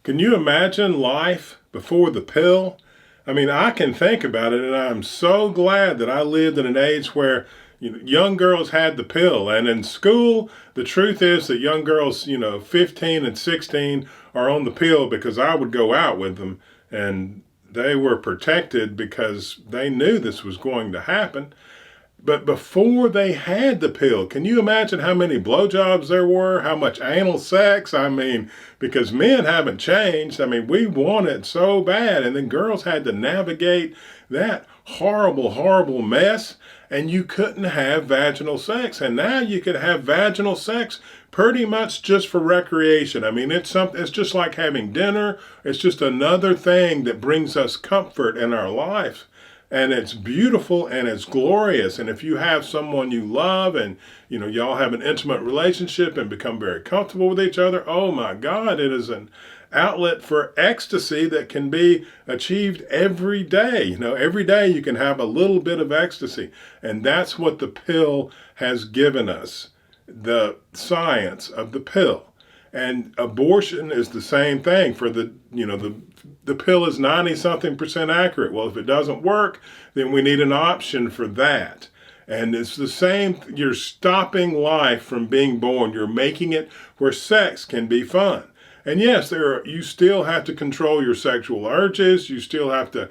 Can you imagine life before the pill? I mean, I can think about it, and I'm so glad that I lived in an age where young girls had the pill. And in school, the truth is that young girls, 15 and 16, are on the pill because I would go out with them, and they were protected because they knew this was going to happen. But before they had the pill, can you imagine how many blowjobs there were? How much anal sex? I mean, because men haven't changed. I mean, we want it so bad. And then girls had to navigate that horrible, horrible mess. And you couldn't have vaginal sex. And now you could have vaginal sex pretty much just for recreation. I mean, it's just like having dinner. It's just another thing that brings us comfort in our life, and it's beautiful and it's glorious. And if you have someone you love and y'all have an intimate relationship and become very comfortable with each other, oh my God, it is an outlet for ecstasy that can be achieved every day. Every day you can have a little bit of ecstasy, and that's what the pill has given us, the science of the pill. And abortion is the same thing. For the pill is 90 something percent accurate. Well, if it doesn't work, then we need an option for that. And it's the same. You're stopping life from being born. You're making it where sex can be fun. And yes, you still have to control your sexual urges. You still have to,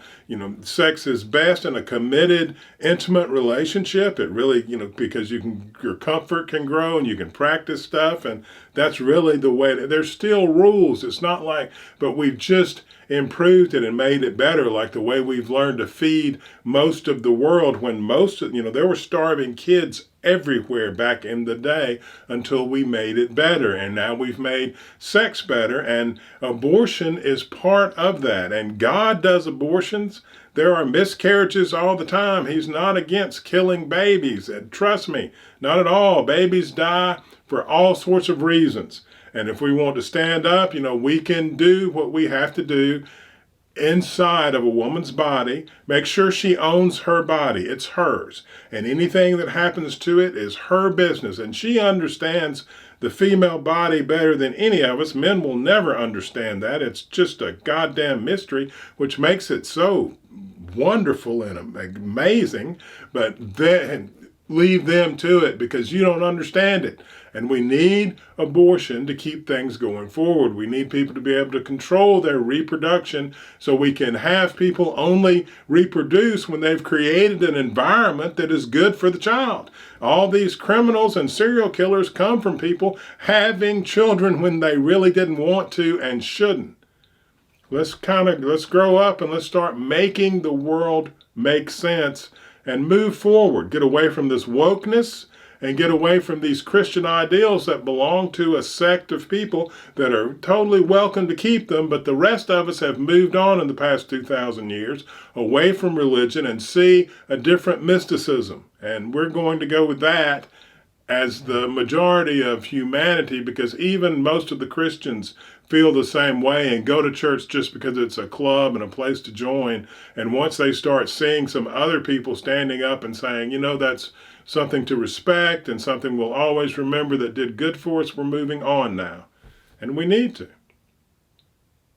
sex is best in a committed, intimate relationship. It really, because your comfort can grow and you can practice stuff. And that's really the way. There's still rules. It's not like, but we've just improved it and made it better, like the way we've learned to feed most of the world, when there were starving kids everywhere back in the day until we made it better. And now we've made sex better, and abortion is part of that. And God does abortions. There are miscarriages all the time. He's not against killing babies. And trust me, not at all. Babies die for all sorts of reasons. And if we want to stand up, we can do what we have to do inside of a woman's body. Make sure she owns her body. It's hers. And anything that happens to it is her business. And she understands the female body better than any of us. Men will never understand that. It's just a goddamn mystery, which makes it so wonderful and amazing. But then leave them to it, because you don't understand it. And we need abortion to keep things going forward. We need people to be able to control their reproduction, so we can have people only reproduce when they've created an environment that is good for the child. All these criminals and serial killers come from people having children when they really didn't want to and shouldn't. Let's grow up and let's start making the world make sense and move forward. Get away from this wokeness and get away from these Christian ideals that belong to a sect of people that are totally welcome to keep them, but the rest of us have moved on in the past 2,000 years away from religion and see a different mysticism. And we're going to go with that as the majority of humanity, because even most of the Christians feel the same way and go to church just because it's a club and a place to join. And once they start seeing some other people standing up and saying, that's something to respect and something we'll always remember that did good for us, we're moving on now. And we need to.